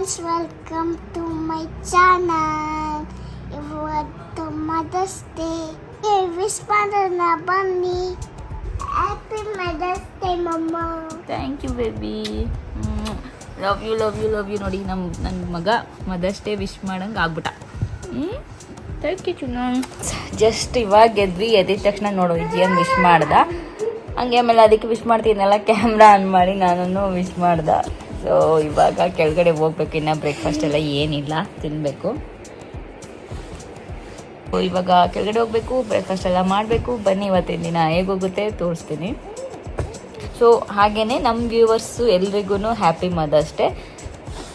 Friends, welcome to my channel. ಇವತ್ತು mother's day. Wish ಮಾಡೋಣ ಬನ್ನಿ. Happy mother's day mamma. Thank you baby. Love you love you love you. ನೋಡಿ ನನ್ನ ಮಗ mother's day wish ಮಾಡಂಗೆ ಆಗ್ಬಿಟ್ಟ. Thank you ಚುನ. Just ಇವಾಗ ಎದ್ದಿದ ತಕ್ಷಣ ನೋಡು ಜಿಯನ್ ವಿಶ್ ಮಾಡ್ದ. ಹಂಗೆ ಆಮೇಲೆ ಅದಕ್ಕೆ ವಿಶ್ ಮಾಡ್ತೀನಲ್ಲ ಕ್ಯಾಮ್ರಾ ಆನ್ ಮಾಡಿ ನಾನು ವಿಶ್ ಮಾಡ್ದೆ. ಸೊ ಇವಾಗ ಕೆಳಗಡೆ ಹೋಗ್ಬೇಕು. ಇನ್ನು ಬ್ರೇಕ್ಫಾಸ್ಟ್ ಎಲ್ಲ ಏನಿಲ್ಲ, ತಿನ್ನಬೇಕು. ಇವಾಗ ಕೆಳಗಡೆ ಹೋಗಬೇಕು, ಬ್ರೇಕ್ಫಾಸ್ಟ್ ಎಲ್ಲ ಮಾಡಬೇಕು. ಬನ್ನಿ ಇವತ್ತಿನ ದಿನ ಹೇಗೋಗುತ್ತೆ ತೋರಿಸ್ತೀನಿ. ಸೊ ಹಾಗೆಯೇ ನಮ್ಮ ವ್ಯೂವರ್ಸು ಎಲ್ರಿಗೂ ಹ್ಯಾಪಿ ಮದರ್ಸ್ ಡೇ.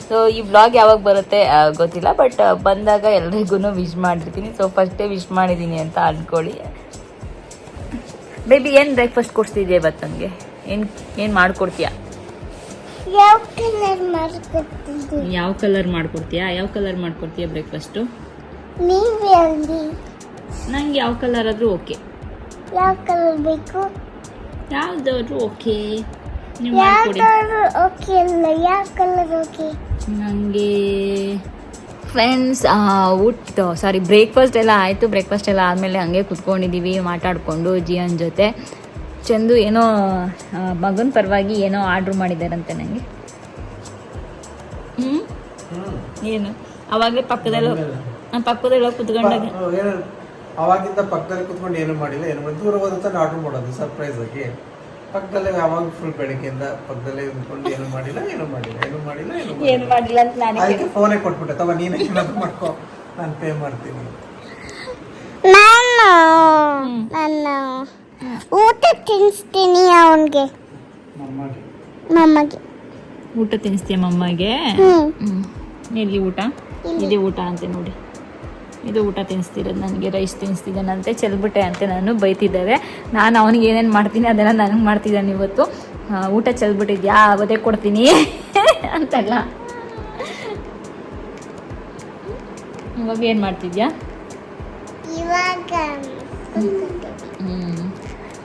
ಸೊ ಈ ವ್ಲಾಗ್ ಯಾವಾಗ ಬರುತ್ತೆ ಗೊತ್ತಿಲ್ಲ, ಬಟ್ ಬಂದಾಗ ಎಲ್ರಿಗೂ ವಿಶ್ ಮಾಡಿರ್ತೀನಿ. ಸೊ ಫಸ್ಟ್ ಡೇ ವಿಶ್ ಮಾಡಿದ್ದೀನಿ ಅಂತ ಅಂದ್ಕೊಳ್ಳಿ. ಬೇಬಿ ಏನು ಬ್ರೇಕ್ಫಾಸ್ಟ್ ಕೊಡ್ತಿದ್ಯಾ ಇವತ್ತು? ನನಗೆ ಏನು ಮಾಡಿಕೊಡ್ತೀಯಾ? ಯಾವ ಕಲರ್ ಮಾಡ್ಕೊಡ್ತೀನಿ? ಯಾವ ಕಲರ್ ಮಾಡ್ಕೊಡ್ತೀಯಾ ಬ್ರೇಕ್ಫಾಸ್ಟು? ನೀವು ಹೇಳಿ. ನಂಗೆ ಯಾವ ಕಲರ್ ಆದರೂ ಓಕೆ. ಯಾವ ಕಲರ್ ಬೇಕು? ಯಾವುದಾದ್ರೂ ಓಕೆ, ನೀವು ಯಾವ ಮಾಡಿಕೊಡಿ. ಕಲರ್ ಓಕೆ ಅಲ್ಲ, ಯಾವ ಕಲರ್ ಓಕೆ? ನನಗೆ ಫ್ರೆಂಡ್ಸ್ ಬ್ರೇಕ್ಫಾಸ್ಟ್ ಎಲ್ಲ ಆಯಿತು. ಬ್ರೇಕ್ಫಾಸ್ಟ್ ಎಲ್ಲ ಆದಮೇಲೆ ಹಂಗೆ ಕುತ್ಕೊಂಡಿದ್ದೀವಿ ಮಾತಾಡಿಕೊಂಡು ಜಿಯನ್ ಜೊತೆ. ಚಂದು ಏನೋ ಮಗನ ಪರವಾಗಿ ಏನೋ ಆರ್ಡ್ರ್ ಮಾಡಿದ್ದಾರಂತೆ ನನಗೆ. ಏನು ಅವಾಗಲೇ ಪಕ್ಕದಲ್ಲ ಕುತ್ಕೊಂಡಾಗ ಅವಾಗಿಂದ ಪಕ್ಕದಲ್ಲಿ ಕುತ್ಕೊಂಡು ಏನು ಮಾಡಿಲ್ಲ, ದೂರ ಹೋದ ಆರ್ಡರ್ ಮಾಡೋದು ಸರ್ಪ್ರೈಸ್ ಆಗಿ. ಪಕ್ಕದಲ್ಲೇ ಯಾವಾಗ ಫುಲ್ ಬೆಳಗ್ಗೆಯಿಂದ ಪಕ್ಕದಲ್ಲೇ ನಿಂತ್ಕೊಂಡು ಏನು ಮಾಡಿಲ್ಲ ಅಂತ ನಾನು ಅದಕ್ಕೆ ಫೋನೇ ಕೊಟ್ಬಿಟ್ಟೆ. ತವ ನೀನೇ ಏನಾದ್ರು ಮಾಡ್ಕೋ, ನಾನು ಪೇ ಮಾಡ್ತೀನಿ. ನಾನು ಊಟ ತಿನ್ನಿಸ್ತೀನಿ ಅವನಿಗೆ, ಮಮ್ಮಗೆ. ಊಟ ತಿನ್ನಿಸ್ತೀಯ ಮಮ್ಮಗೆ? ಎಲ್ಲಿ ಊಟ? ಇದೇ ಊಟ ಅಂತೆ ನೋಡಿ. ಇದು ಊಟ ತಿನ್ನಿಸ್ತಿರೋದು ನನಗೆ. ರೈಸ್ ತಿನ್ನಿಸ್ತಿದ್ದಾನಂತೆ, ಚೆಲ್ಬಿಟ್ಟೆ ಅಂತೆ. ನಾನು ಬೈತಿದ್ದಾರೆ. ನಾನು ಅವನಿಗೆ ಏನೇನು ಮಾಡ್ತೀನಿ ಅದೆಲ್ಲ ನನಗೆ ಮಾಡ್ತಿದ್ದಾನೆ ಇವತ್ತು. ಊಟ ಚೆಲ್ಬಿಟ್ಟಿದ್ಯಾ ಅವದೇ ಕೊಡ್ತೀನಿ ಅಂತಲ್ಲ. ಇವಾಗ ಏನು ಮಾಡ್ತಿದ್ಯಾ? ಇವಾಗ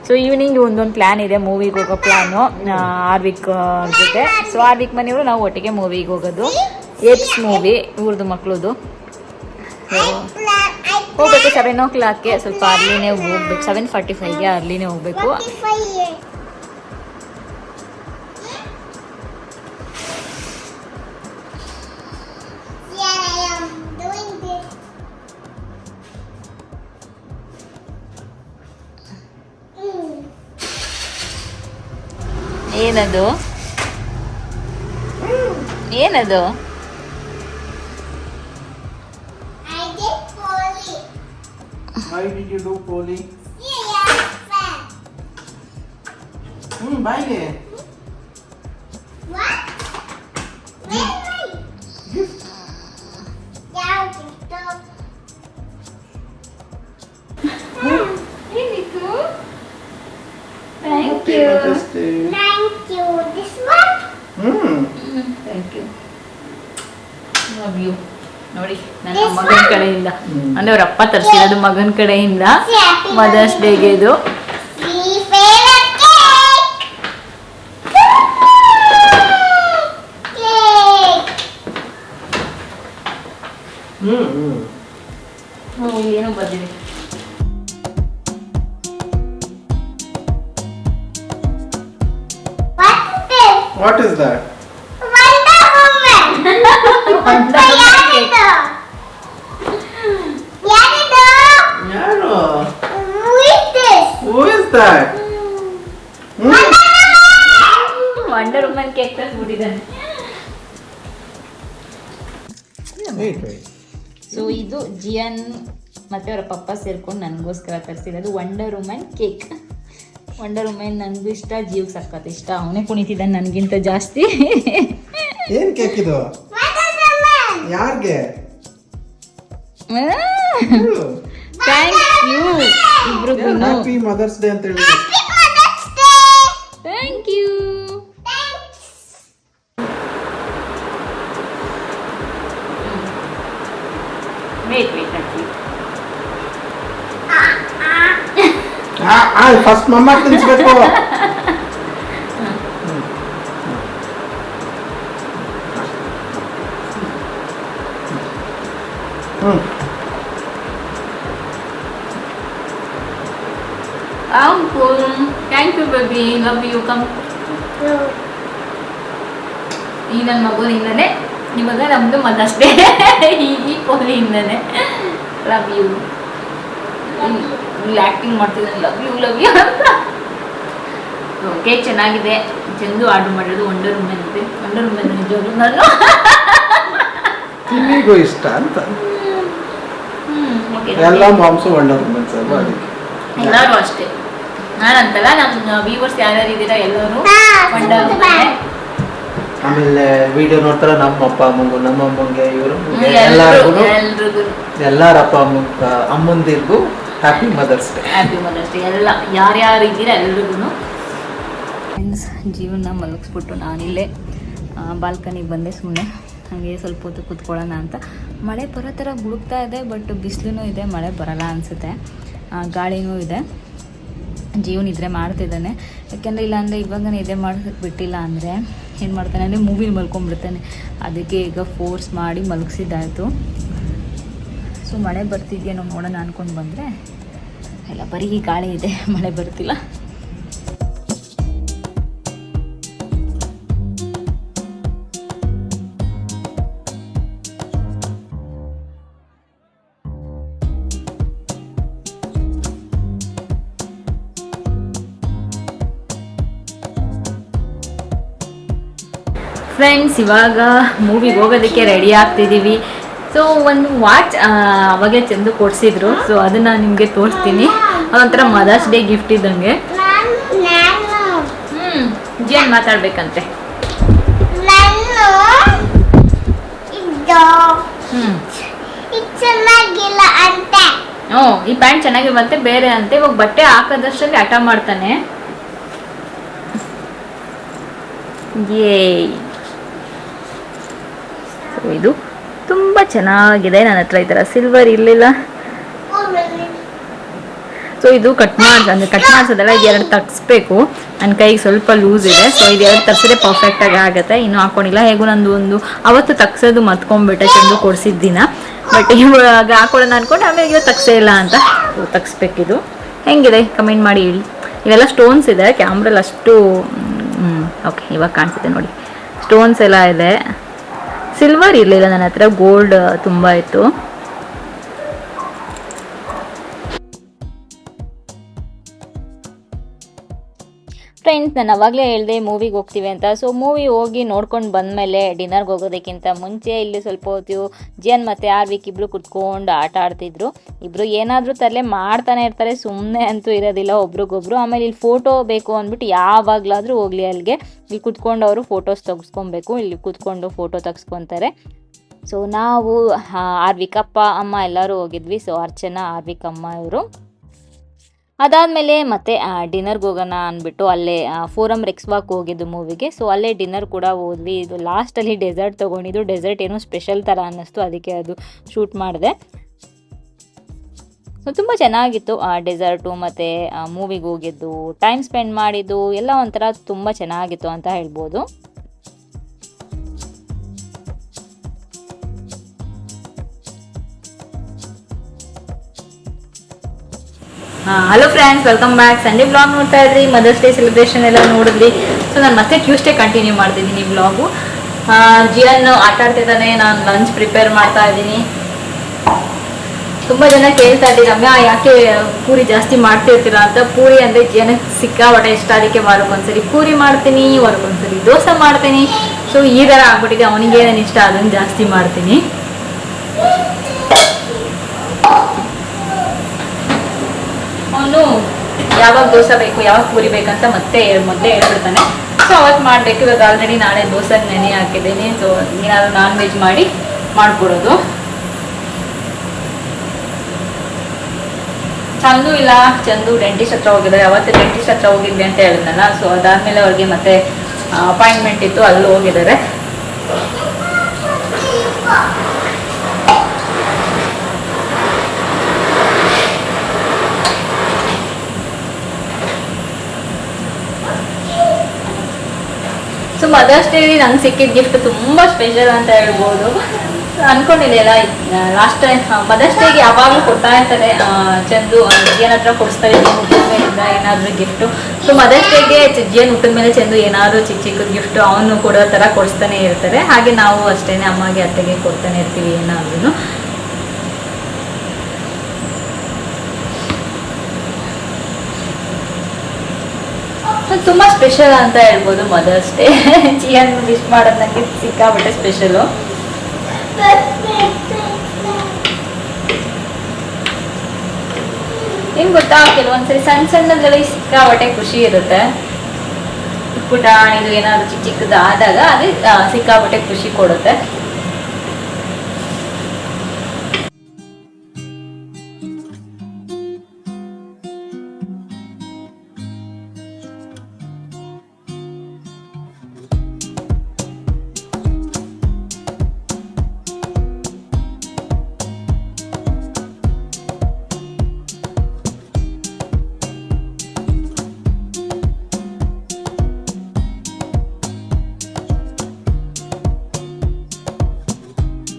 ಸೊ ಈವ್ನಿಂಗ್ ಒಂದೊಂದು ಪ್ಲ್ಯಾನ್ ಇದೆ, ಮೂವಿಗೆ ಹೋಗೋ ಪ್ಲ್ಯಾನು ಆರ್ವಿಕ್ ಜೊತೆ. ಸೊ ಆರ್ವಿಕ್ ಮನೆಯವರು ನಾವು ಒಟ್ಟಿಗೆ ಮೂವಿಗೆ ಹೋಗೋದು. ಏಪ್ಸ್ ಮೂವಿ ಇವ್ರದ್ದು ಮಕ್ಕಳದು. ಹೋಗ್ಬೇಕು 7 o'clock. ಸ್ವಲ್ಪ ಅರ್ಲಿನೇ ಹೋಗ್ಬೇಕು. 7:45 ಅರ್ಲಿನೇ ಹೋಗ್ಬೇಕು. ಏನದು? Why did you do Poli? Bye. What? Gift. Thank you. Thank you. This one? Thank you. Love you. ನೋಡಿ ನನ್ನ ಮಗನ ಕಡೆಯಿಂದ, ಅಂದರೆ ಅವ್ರ ಅಪ್ಪ ತರಿಸಿರೋದು ಮಗನ ಕಡೆಯಿಂದ ಮದರ್ಸ್ ಡೇಗೆ. ಇದು ಏನೋ ಬಂದಿದೆ. What is that? Who is that? Wonder woman cake ತರಿಸ್ಬಿಟ್ಟಿದ್ದಾನೆ. ಸೊ ಇದು ಜಿಯನ್ ಮತ್ತೆ ಅವರ ಪಪ್ಪ ಸೇರ್ಕೊಂಡು ನನಗೋಸ್ಕರ ತರಿಸಿರೋದು wonder woman cake. Wonder woman ನನಗೂ ಇಷ್ಟ, ಜೀವ್ಗೆ ಸಖತ್ ಇಷ್ಟ. ಅವನೇ ಕುಣಿತಿದ್ದಾನೆ ನನಗಿಂತ ಜಾಸ್ತಿ. ಏನ್ ಕೇಕ್ ಇದು? ಯಾರಿಗೆ? ಥ್ಯಾಂಕ್ ಯು ಇಬ್ರಿಗೂ. ಹ್ಯಾಪಿ ಮದರ್ಸ್ ಡೇ ಅಂತ ಹೇಳಿ. Thank you. ವೇಟ್ ಫಸ್ಟ್ ಮಮ್ಮ ತಿನ್ಸ್ಬೇಕು. Thank you baby, love you. Come. ಈ ನನ್ನ ಮಗುವಿಂದನೇ ಇವಾಗ ನಮ್ದು ಮದಷ್ಟೇ ಈ ಫೋನಿಂದನೇ ಲವ್ ಯು. ಆ್ಯಕ್ಟಿಂಗ್ ಮಾಡ್ತಿದ್ದಾನೆ ಲವ್ ಯು ಅಂತ. ಕೇಕ್ ಚೆನ್ನಾಗಿದೆ. ಚಂದು ಆರ್ಡರ್ ಮಾಡಿರೋದು ವಂಡರ್ ವುಮೆನ್ ಅಂತೆ. ವಂಡರ್ ವುಮೆನ್ ನಿಜವಾಗ್ಲೂ ನಾನು ನಿಮಗೂ ಇಷ್ಟ ಅಂತ. ಎಲ್ಲ ಮಾಂಸು ವಂಡರ್ ವುಮೆನ್ಸ್ ಅಲ್ವಾ, ಅದಕ್ಕೆ ಎಲ್ಲರೂ ಅಷ್ಟೇ. ನಾನಂತಲ್ಲ, ನಮ್ಮ ವ್ಯೂವರ್ಸ್ ಯಾರ್ಯಾರು ಇದ್ದೀರಾ ಎಲ್ಲರೂ ವಂಡರ್ ವುಮೆನ್. ಆಮೇಲೆ ವಿಡಿಯೋ ನೋಡ್ತಾರ ನಮ್ಮ ಅಪ್ಪ ಅಮ್ಮಂಗು, ನಮ್ಮ ಅಮ್ಮಂಗೆ, ಇವರು ಎಲ್ರಿಗೂ ಎಲ್ಲಾರ ಅಪ್ಪ ಅಮ್ಮಂದಿರ್ಗೂ happy mother's day. Happy mother's day. ಎಲ್ಲ ಯಾರ್ಯಾರು ಇದ್ದೀರಾ ಎಲ್ರಿಗೂ. ಫ್ರೆಂಡ್ಸ್, ಜೀವನ ಮಲಗಿಸ್ಬಿಟ್ಟು ನಾನಿಲ್ಲೇ ಬಾಲ್ಕನಿಗೆ ಬಂದೆ. ಸುಮ್ಮನೆ ಹಾಗೆ ಸ್ವಲ್ಪ ಹೊತ್ತು ಕೂತ್ಕೊಳ್ಳೋಣ ಅಂತ. ಮಳೆ ಬರೋ ಥರ ಗುಡುಕ್ತಾ ಇದೆ, ಬಟ್ ಬಿಸಿಲೂ ಇದೆ, ಮಳೆ ಬರಲ್ಲ ಅನಿಸುತ್ತೆ. ಗಾಳಿನೂ ಇದೆ. ಜೀವನ ಇದ್ರೆ ಮಾಡ್ತಿದ್ದಾನೆ. ಯಾಕೆಂದರೆ ಇಲ್ಲಾಂದರೆ ಇವಾಗ ನಿದ್ದೆ ಮಾಡೋದಕ್ಕೆ ಬಿಟ್ಟಿಲ್ಲ ಅಂದರೆ ಏನು ಮಾಡ್ತಾನೆ ಅಂದರೆ ಮೂವಿಲಿ ಮಲ್ಕೊಂಡ್ಬಿಡ್ತಾನೆ. ಅದಕ್ಕೆ ಈಗ ಫೋರ್ಸ್ ಮಾಡಿ ಮಲಗಿಸಿದ್ದಾಯಿತು. ಸೊ ಮಳೆ ಬರ್ತಿದೆಯೇನೋ ನೋಡೋಣ ಅಂದ್ಕೊಂಡು ಬಂದರೆ ಎಲ್ಲ ಬರೀ ಗಾಳಿ ಇದೆ, ಮಳೆ ಬರ್ತಿಲ್ಲ. ಫ್ರೆಂಡ್ಸ್, ಇವಾಗ ಮೂವಿಗೆ ಹೋಗೋದಕ್ಕೆ ರೆಡಿ ಆಗ್ತಿದ್ದೀವಿ. ಸೊ ಒಂದು ವಾಚ್ ಅವಾಗೆ ಚಂದು ಕೊಡಿಸಿದ್ರು. ಸೊ ಅದನ್ನು ನಿಮಗೆ ತೋರಿಸ್ತೀನಿ. ಅದೊಂಥರ ಮದರ್ಸ್ ಡೇ ಗಿಫ್ಟ್ ಇದ್ದಂಗೆ. ಜೇನ್ ಮಾತಾಡ್ಬೇಕಂತೆ. ಈ ಪ್ಯಾಂಟ್ ಚೆನ್ನಾಗಿರುವಂತೆ, ಬೇರೆ ಅಂತೆ. ಇವಾಗ ಬಟ್ಟೆ ಹಾಕೋದಷ್ಟರಲ್ಲಿ ಹಠ ಮಾಡ್ತಾನೆ. ಇದು ತುಂಬ ಚೆನ್ನಾಗಿದೆ. ನನ್ನ ಹತ್ರ ಈ ಥರ ಸಿಲ್ವರ್ ಇರಲಿಲ್ಲ. ಸೊ ಇದು ಕಟ್ ಮಾಡಿಸೋದಲ್ಲ, ಇದು 2 ತಗ್ಸ್ಬೇಕು. ನನ್ನ ಕೈಗೆ ಸ್ವಲ್ಪ ಲೂಸ್ ಇದೆ. ಸೊ ಇದು 2 ತಗ್ಸಿದ್ರೆ ಪರ್ಫೆಕ್ಟಾಗಿ ಆಗುತ್ತೆ. ಇನ್ನೂ ಹಾಕೊಂಡಿಲ್ಲ. ಹೇಗೂ ನಂದು ಅವತ್ತು ತಗ್ಸೋದು ಮತ್ಕೊಂಡ್ಬಿಟ್ಟೆ ಚಂದು ಕೊಡಿಸಿದ ದಿನ. ಬಟ್ ಇವಾಗ ಹಾಕೊಳ್ಳೋಣ ಅಂದ್ಕೊಂಡು ಆಮೇಲೆ ಇವತ್ತು ತಗ್ಸೇ ಇಲ್ಲ ಅಂತ. ತಗ್ಸ್ಬೇಕಿದು. ಹೆಂಗಿದೆ ಕಮೆಂಟ್ ಮಾಡಿ ಹೇಳಿ. ಇವೆಲ್ಲ ಸ್ಟೋನ್ಸ್ ಇದೆ. ಕ್ಯಾಮ್ರಲ್ಲಿ ಅಷ್ಟು ಓಕೆ ಇವಾಗ ಕಾಣಿಸುತ್ತೆ ನೋಡಿ. ಸ್ಟೋನ್ಸ್ ಎಲ್ಲ ಇದೆ. ಸಿಲ್ವರ್ ಇರಲಿಲ್ಲ ನನ್ನ ಹತ್ರ, ಗೋಲ್ಡ್ ತುಂಬ ಇತ್ತು. ಫ್ರೆಂಡ್ಸ್, ನಾನು ಅವಾಗಲೇ ಹೇಳಿದೆ ಮೂವಿಗೆ ಹೋಗ್ತೀವಿ ಅಂತ. ಸೊ ಮೂವಿ ಹೋಗಿ ನೋಡ್ಕೊಂಡು ಬಂದಮೇಲೆ ಡಿನ್ನರ್ಗೆ ಹೋಗೋದಕ್ಕಿಂತ ಮುಂಚೆ ಇಲ್ಲಿ ಸ್ವಲ್ಪ ಹೊತ್ತು ಜಿಯನ್ ಮತ್ತು ಆರ್ವಿಕ್ ಇಬ್ಬರು ಕುತ್ಕೊಂಡು ಆಟ ಆಡ್ತಿದ್ರು. ಇಬ್ಬರು ಏನಾದರೂ ತರಲೆ ಮಾಡ್ತಾನೆ ಇರ್ತಾರೆ, ಸುಮ್ಮನೆ ಅಂತೂ ಇರೋದಿಲ್ಲ ಒಬ್ರಿಗೊಬ್ರು. ಆಮೇಲೆ ಇಲ್ಲಿ ಫೋಟೋ ಬೇಕು ಅಂದ್ಬಿಟ್ಟು ಯಾವಾಗಲಾದರೂ ಹೋಗಲಿ ಅಲ್ಲಿಗೆ ಇಲ್ಲಿ ಕುತ್ಕೊಂಡು ಅವರು ಫೋಟೋಸ್ ತೆಗೆಸ್ಕೊಬೇಕು. ಇಲ್ಲಿ ಕುತ್ಕೊಂಡು ಫೋಟೋ ತೆಗೆಸ್ಕೊತಾರೆ. ಸೊ ನಾವು ಆರ್ವಿಕ್ ಅಪ್ಪ ಅಮ್ಮ ಎಲ್ಲರೂ ಹೋಗಿದ್ವಿ. ಸೊ ಅರ್ಚನಾ, ಆರ್ವಿಕ್ ಅಮ್ಮ ಇವರು. ಅದಾದಮೇಲೆ ಮತ್ತೆ ಡಿನ್ನರ್ಗೆ ಹೋಗೋಣ ಅಂದ್ಬಿಟ್ಟು ಅಲ್ಲೇ ಫೋರಮ್ ರೆಕ್ಸ್ ವಾಕ್ ಹೋಗಿದ್ದು ಮೂವಿಗೆ. ಸೊ ಅಲ್ಲೇ ಡಿನ್ನರ್ ಕೂಡ ಹೋದ್ವಿ. ಇದು ಲಾಸ್ಟಲ್ಲಿ ಡೆಸರ್ಟ್ ತೊಗೊಂಡಿದ್ದು. ಡೆಸರ್ಟ್ ಏನೋ ಸ್ಪೆಷಲ್ ಥರ ಅನ್ನಿಸ್ತು, ಅದಕ್ಕೆ ಅದು ಶೂಟ್ ಮಾಡಿದೆ. ಸೊ ತುಂಬ ಚೆನ್ನಾಗಿತ್ತು ಡೆಸರ್ಟು ಮತ್ತು ಮೂವಿಗೆ ಹೋಗಿದ್ದು, ಟೈಮ್ ಸ್ಪೆಂಡ್ ಮಾಡಿದ್ದು ಎಲ್ಲ ಒಂಥರ ತುಂಬ ಚೆನ್ನಾಗಿತ್ತು ಅಂತ ಹೇಳ್ಬೋದು. Hello friends, welcome back. Sunday blog ನೋಡ್ತಾ ಇದ್ರಿ. ಮದರ್ಸ್ ಡೇ ಸೆಲೆಬ್ರೇಷನ್ ಎಲ್ಲ ನೋಡಿದ್ವಿ. ಸೊ ನಾನು ಮತ್ತೆ ಟ್ಯೂಸ್ಡೇ ಕಂಟಿನ್ಯೂ ಮಾಡ್ತಿದ್ದೀನಿ ಬ್ಲಾಗು. ಜಿಯನ್ ಆಟ ಆಡ್ತಿದ್ದಾನೆ, ನಾನು ಲಂಚ್ ಪ್ರಿಪೇರ್ ಮಾಡ್ತಾ ಇದ್ದೀನಿ. ತುಂಬ ಜನ ಕೇಳ್ತಾ ಇದ್ದೀರಿ ರಮ್ಯಾ ಯಾಕೆ ಪೂರಿ ಜಾಸ್ತಿ ಮಾಡ್ತಿರ್ತೀರಾ ಅಂತ. ಪೂರಿ ಅಂದರೆ ಜಿಯನ್ಗೆ ಸಿಕ್ಕಾಪಟ್ಟೆ ಇಷ್ಟ, ಅದಕ್ಕೆ ವಾರಕ್ಕೊಂದ್ಸರಿ ಪೂರಿ ಮಾಡ್ತೀನಿ, ವಾರಕ್ಕೊಂದ್ಸರಿ ದೋಸೆ ಮಾಡ್ತೀನಿ. ಸೊ ಈ ಥರ ಆಗ್ಬಿಟ್ಟಿದೆ. ಅವನಿಗೆ ಏನೇನು ಇಷ್ಟ ಅದನ್ನು ಜಾಸ್ತಿ ಮಾಡ್ತೀನಿ. ಅವನು ಯಾವಾಗ ದೋಸೆ ಬೇಕು, ಯಾವಾಗ ಪೂರಿ ಬೇಕಂತ ಮೊದಲೇ ಹೇಳ್ಬಿಡ್ತಾನೆ. ಸೊ ಅವತ್ತು ಮಾಡಬೇಕು. ಇವಾಗ ಆಲ್ರೆಡಿ ನಾಳೆ ದೋಸೆಗೆ ನೆನೆ ಹಾಕಿದ್ದೀನಿ. ಸೊ ಏನಾದರೂ ನಾನ್ ವೆಜ್ ಮಾಡಿಕೊಡೋದು. ಚಂದು ಡೆಂಟಿಸ್ಟ್ ಹತ್ರ ಹೋಗಿದ್ದಾರೆ. ಅವತ್ತು ಡೆಂಟಿಸ್ಟ್ ಹತ್ರ ಹೋಗಿದ್ವಿ ಅಂತ ಹೇಳಿದ್ನಲ್ಲ. ಸೊ ಅದಾದಮೇಲೆ ಅವ್ರಿಗೆ ಮತ್ತೆ ಅಪಾಯಿಂಟ್ಮೆಂಟ್ ಇತ್ತು, ಅಲ್ಲಿ ಹೋಗಿದ್ದಾರೆ. ಸೊ ಮದರ್ಸ್ ಡೇ ನಂಗೆ ಸಿಕ್ಕಿದ ಗಿಫ್ಟ್ ತುಂಬ ಸ್ಪೆಷಲ್ ಅಂತ ಹೇಳ್ಬೋದು. ಅನ್ಕೊಂಡಿಲ್ಲ ಲಾಸ್ಟ್ ಟೈಮ್ ಮದರ್ಸ್ ಡೇಗೆ ಯಾವಾಗಲೂ ಕೊಡ್ತಾ ಇರ್ತಾರೆ ಚಂದು ಜಿಯನ್ ಹತ್ರ ಕೊಡಿಸ್ತಾರೆ ಊಟದ ಮೇಲಿಂದ ಏನಾದರೂ ಗಿಫ್ಟು. ಸೊ ಮದರ್ಸ್ ಡೇಗೆ ಜಿಯನ್ ಊಟದ ಮೇಲೆ ಚಂದು ಏನಾದರೂ ಚಿಕ್ಕ ಚಿಕ್ಕ ಗಿಫ್ಟು ಅವನು ಕೊಡೋ ಥರ ಕೊಡಿಸ್ತಾನೆ ಇರ್ತಾರೆ. ಹಾಗೆ ನಾವು ಅಷ್ಟೇ ಅಮ್ಮಗೆ ಅತ್ತೆಗೆ ಕೊಡ್ತಾನೆ ಇರ್ತೀವಿ ಏನಾದ್ರೂ. ತುಂಬ ಸ್ಪೆಷಲ್ ಅಂತ ಹೇಳ್ಬೋದು ಮದರ್ಸ್ ಡೇ. ಜಿಯನ್ ವಿಶ್ ಮಾಡೋದು ನನಗೆ ಸಿಕ್ಕಾಬಿಟ್ಟೆ ಸ್ಪೆಷಲು. ಏನ್ ಗೊತ್ತಾ, ಕೆಲವೊಂದ್ಸರಿ ಸಣ್ಣ ಸಣ್ಣದ್ರಲ್ಲಿ ಸಿಕ್ಕಾಬಟ್ಟೆ ಖುಷಿ ಇರುತ್ತೆ. ಪುಟ್ಟ ಇದು ಏನಾದ್ರು ಚಿಕ್ಕ ಚಿಕ್ಕದು ಆದಾಗ ಅದು ಸಿಕ್ಕಾಬಟ್ಟೆ ಖುಷಿ ಕೊಡುತ್ತೆ.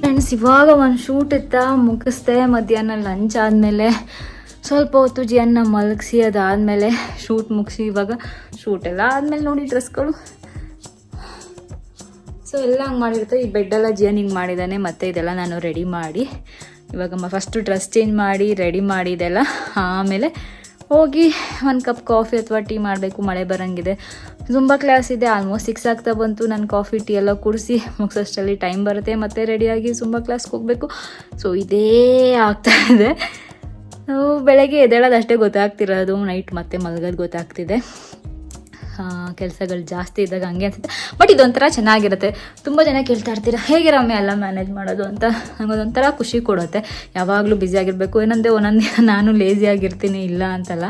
ಫ್ರೆಂಡ್ಸ್, ಇವಾಗ ಒಂದು ಶೂಟ್ ಇತ್ತಾ ಮುಗಿಸ್ದೆ. ಮಧ್ಯಾಹ್ನ ಲಂಚ್ ಆದಮೇಲೆ ಸ್ವಲ್ಪ ಹೊತ್ತು ಜಿಯನ್ನ ಮಲಗಿಸಿ ಅದಾದಮೇಲೆ ಶೂಟ್ ಮುಗಿಸಿ ಇವಾಗ ಶೂಟ್ ಎಲ್ಲ ಆದಮೇಲೆ ನೋಡಿ ಡ್ರೆಸ್ಗಳು ಸೊ ಎಲ್ಲ ಹಂಗೆ ಮಾಡಿರುತ್ತೆ. ಈ ಬೆಡ್ಡೆಲ್ಲ ಜಿಯನ್ ಹಿಂಗೆ ಮಾಡಿದ್ದಾನೆ. ಮತ್ತು ಇದೆಲ್ಲ ನಾನು ರೆಡಿ ಮಾಡಿ ಇವಾಗ ಫಸ್ಟು ಡ್ರೆಸ್ ಚೇಂಜ್ ಮಾಡಿ ರೆಡಿ ಮಾಡಿದೆಲ್ಲ ಆಮೇಲೆ ಹೋಗಿ ಒಂದು ಕಪ್ ಕಾಫಿ ಅಥವಾ ಟೀ ಮಾಡಬೇಕು. ಮಳೆ ಬರೋಂಗಿದೆ. ಜುಂಬಾ ಕ್ಲಾಸ್ ಇದೆ, ಆಲ್ಮೋಸ್ಟ್ 6 ಆಗ್ತಾ ಬಂತು. ನಾನು ಕಾಫಿ ಟೀ ಎಲ್ಲ ಕುಡಿಸಿ ಮುಗಿಸೋಷ್ಟರಲ್ಲಿ ಟೈಮ್ ಬರುತ್ತೆ. ಮತ್ತೆ ರೆಡಿಯಾಗಿ ಜುಂಬಾ ಕ್ಲಾಸ್ಗೆ ಹೋಗಬೇಕು. ಸೊ ಇದೇ ಆಗ್ತಾ ಇದೆ. ಬೆಳಗ್ಗೆ ಎದ್ದೇಳೋದು ಅಷ್ಟೇ ಗೊತ್ತಾಗ್ತಿರೋದು, ನೈಟ್ ಮತ್ತೆ ಮಲಗೋದು ಗೊತ್ತಾಗ್ತಿದೆ. ಕೆಲಸಗಳು ಜಾಸ್ತಿ ಇದ್ದಾಗ ಹಂಗೆ ಅನ್ಸುತ್ತೆ. ಬಟ್ ಇದೊಂಥರ ಚೆನ್ನಾಗಿರುತ್ತೆ. ತುಂಬ ಜನ ಕೇಳ್ತಾ ಇರ್ತೀರ ಹೇಗೆ ರಮ್ಯ ಎಲ್ಲ ಮ್ಯಾನೇಜ್ ಮಾಡೋದು ಅಂತ. ನನಗೊಂಥರ ಖುಷಿ ಕೊಡುತ್ತೆ. ಯಾವಾಗಲೂ ಬ್ಯುಸಿಯಾಗಿರಬೇಕು. ಏನಂದರೆ ಒಂದೊಂದು ನಾನು ಲೇಸಿಯಾಗಿರ್ತೀನಿ, ಇಲ್ಲ ಅಂತಲ್ಲ.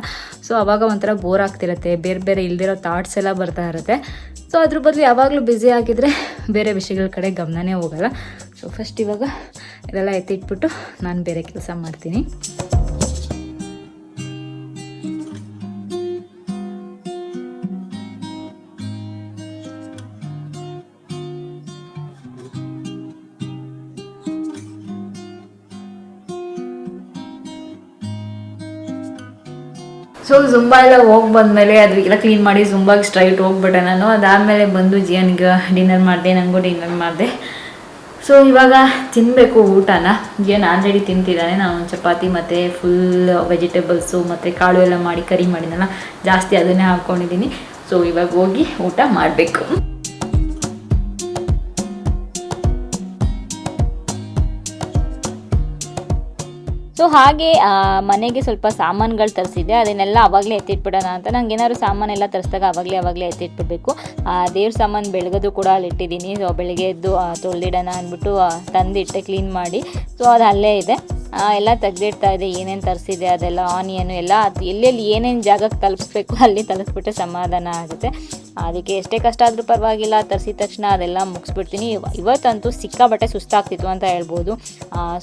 ಸೊ ಆವಾಗ ಒಂಥರ ಬೋರ್ ಆಗ್ತಿರುತ್ತೆ. ಬೇರೆ ಬೇರೆ ಇಲ್ದಿರೋ ಥಾಟ್ಸ್ ಎಲ್ಲ ಬರ್ತಾ ಇರುತ್ತೆ. ಸೊ ಅದ್ರ ಬದಲು ಯಾವಾಗಲೂ ಬ್ಯುಸಿ ಆಗಿದ್ದರೆ ಬೇರೆ ವಿಷಯಗಳ ಕಡೆ ಗಮನನೇ ಹೋಗಲ್ಲ. ಸೊ ಫಸ್ಟ್ ಇವಾಗ ಇದೆಲ್ಲ ಎತ್ತಿಟ್ಬಿಟ್ಟು ನಾನು ಬೇರೆ ಕೆಲಸ ಮಾಡ್ತೀನಿ. ಸೊ ಜುಂಬಾ ಎಲ್ಲ ಹೋಗಿ ಬಂದಮೇಲೆ ಅದಕ್ಕೆಲ್ಲ ಕ್ಲೀನ್ ಮಾಡಿ ಜುಂಬಾಗೆ ಸ್ಟ್ರೈಟ್ ಹೋಗ್ಬಿಟ್ಟೆ ನಾನು. ಅದಾದಮೇಲೆ ಬಂದು ಜಿಯನ್ಗೆ ಡಿನ್ನರ್ ಮಾಡಿದೆ, ನನಗೂ ಡಿನ್ನರ್ ಮಾಡಿದೆ. ಸೊ ಇವಾಗ ತಿನ್ನಬೇಕು ಊಟನ. ಜಿಯನ್ ಆಲ್ರೆಡಿ ತಿಂತಿದ್ದಾನೆ. ನಾನು ಚಪಾತಿ ಮತ್ತು ಫುಲ್ ವೆಜಿಟೇಬಲ್ಸು ಮತ್ತು ಕಾಳು ಎಲ್ಲ ಮಾಡಿ ಕರಿ ಮಾಡಿದ್ನಲ್ಲ, ಜಾಸ್ತಿ ಅದನ್ನೇ ಹಾಕ್ಕೊಂಡಿದ್ದೀನಿ. ಸೊ ಇವಾಗ ಹೋಗಿ ಊಟ ಮಾಡಬೇಕು. ಸೊ ಹಾಗೆ ಮನೆಗೆ ಸ್ವಲ್ಪ ಸಾಮಾನುಗಳು ತರಿಸಿದ್ದೆ. ಅದನ್ನೆಲ್ಲ ಆವಾಗಲೇ ಎತ್ತಿಟ್ಬಿಡೋಣ ಅಂತ. ನಂಗೆ ಏನಾದ್ರು ಸಾಮಾನೆಲ್ಲ ತರಿಸಿದಾಗ ಆವಾಗಲೇ ಎತ್ತಿಟ್ಬಿಡ್ಬೇಕು. ದೇವ್ರ ಸಾಮಾನು ಬೆಳಗೋದು ಕೂಡ ಅಲ್ಲಿ ಇಟ್ಟಿದ್ದೀನಿ. ಸೊ ಬೆಳಗ್ಗೆ ಎದ್ದು ತೊಳೆದಿಡೋಣ ಅಂದ್ಬಿಟ್ಟು ತಂದಿಟ್ಟೆ ಕ್ಲೀನ್ ಮಾಡಿ. ಸೊ ಅದು ಅಲ್ಲೇ ಇದೆ. ಎಲ್ಲ ತೆಗೆದಿಡ್ತಾ ಇದೆ. ಏನೇನು ತರಿಸಿದೆ ಅದೆಲ್ಲ, ಆನಿಯನು ಎಲ್ಲ ಎಲ್ಲೆಲ್ಲಿ ಏನೇನು ಜಾಗಕ್ಕೆ ತಲುಪಿಸ್ಬೇಕು ಅಲ್ಲಿ ತಲುಪಿಸ್ಬಿಟ್ರೆ ಸಮಾಧಾನ ಆಗುತ್ತೆ. ಅದಕ್ಕೆ ಎಷ್ಟೇ ಕಷ್ಟ ಆದರೂ ಪರವಾಗಿಲ್ಲ, ತರಿಸಿದ ತಕ್ಷಣ ಅದೆಲ್ಲ ಮುಗಿಸ್ಬಿಡ್ತೀನಿ. ಇವತ್ತಂತೂ ಸಿಕ್ಕಾಬಟ್ಟೆ ಸುಸ್ತಾಗ್ತಿತ್ತು ಅಂತ ಹೇಳ್ಬೋದು.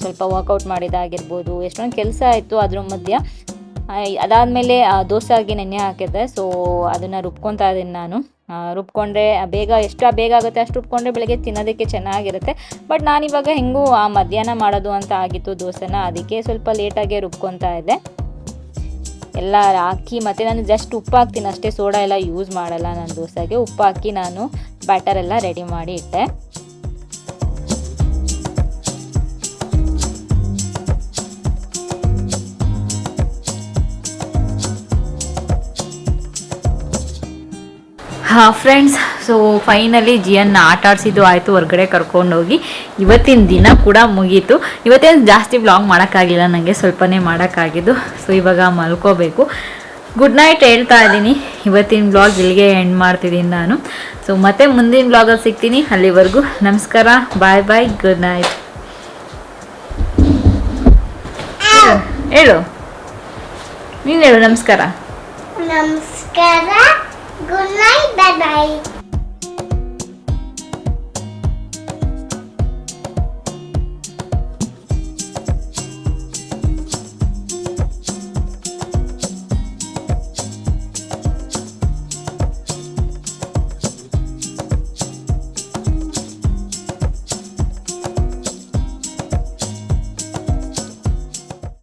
ಸ್ವಲ್ಪ ವರ್ಕೌಟ್ ಮಾಡಿದಾಗಿರ್ಬೋದು, ಎಷ್ಟೊಂದು ಕೆಲಸ ಆಯಿತು ಅದ್ರ ಮಧ್ಯೆ. ಅದಾದಮೇಲೆ ದೋಸೆಗೆ ನೆನೆ ಹಾಕಿದ್ದೆ. ಸೊ ಅದನ್ನು ರುಬ್ಕೊತಾ ಇದ್ದೀನಿ ನಾನು. ರುಬ್ಕೊಂಡ್ರೆ ಎಷ್ಟು ಬೇಗ ಆಗುತ್ತೆ ಅಷ್ಟು ರುಬ್ಕೊಂಡ್ರೆ ಬೆಳಗ್ಗೆ ತಿನ್ನೋದಕ್ಕೆ ಚೆನ್ನಾಗಿರುತ್ತೆ. ಬಟ್ ನಾನಿವಾಗ ಹೆಂಗೂ ಮಧ್ಯಾಹ್ನ ಮಾಡೋದು ಅಂತ ಆಗಿತ್ತು ದೋಸೆನ, ಅದಕ್ಕೆ ಸ್ವಲ್ಪ ಲೇಟಾಗೆ ರುಬ್ಕೊತಾ ಇದ್ದೆ. ಎಲ್ಲ ಹಾಕಿ ಮತ್ತು ನಾನು ಜಸ್ಟ್ ಉಪ್ಪು ಹಾಕ್ತೀನಿ ಅಷ್ಟೇ, ಸೋಡಾ ಎಲ್ಲ ಯೂಸ್ ಮಾಡಲ್ಲ ನಾನು ದೋಸೆಗೆ. ಉಪ್ಪು ಹಾಕಿ ನಾನು ಬ್ಯಾಟರ್ ಎಲ್ಲ ರೆಡಿ ಮಾಡಿ ಇಟ್ಟೆ. ಫ್ರೆಂಡ್ಸ್, ಸೊ ಫೈನಲಿ ಜಿಯನ್ನ ಆಟ ಆಡಿಸಿದ್ದು ಆಯಿತು, ಹೊರಗಡೆ ಕರ್ಕೊಂಡೋಗಿ ಇವತ್ತಿನ ದಿನ ಕೂಡ ಮುಗೀತು. ಇವತ್ತೇನು ಜಾಸ್ತಿ ವ್ಲಾಗ್ ಮಾಡೋಕ್ಕಾಗಿಲ್ಲ, ನನಗೆ ಸ್ವಲ್ಪನೇ ಮಾಡೋಕ್ಕಾಗಿದ್ದು. ಸೊ ಇವಾಗ ಮಲ್ಕೋಬೇಕು. ಗುಡ್ ನೈಟ್ ಹೇಳ್ತಾ ಇದ್ದೀನಿ. ಇವತ್ತಿನ ವ್ಲಾಗ್ ಇಲ್ಲಿಗೆ ಎಂಡ್ ಮಾಡ್ತಿದ್ದೀನಿ ನಾನು. ಸೊ ಮತ್ತೆ ಮುಂದಿನ ವ್ಲಾಗಲ್ಲಿ ಸಿಗ್ತೀನಿ. ಅಲ್ಲಿವರೆಗೂ ನಮಸ್ಕಾರ, ಬಾಯ್ ಬಾಯ್, ಗುಡ್ ನೈಟ್. ಹೇಳು, ನೀನು ಹೇಳು ನಮಸ್ಕಾರ. ನಮಸ್ಕಾರ, ಗುಡ್ ನೈಟ್, ಬಾಯ್ ಬಾಯ್.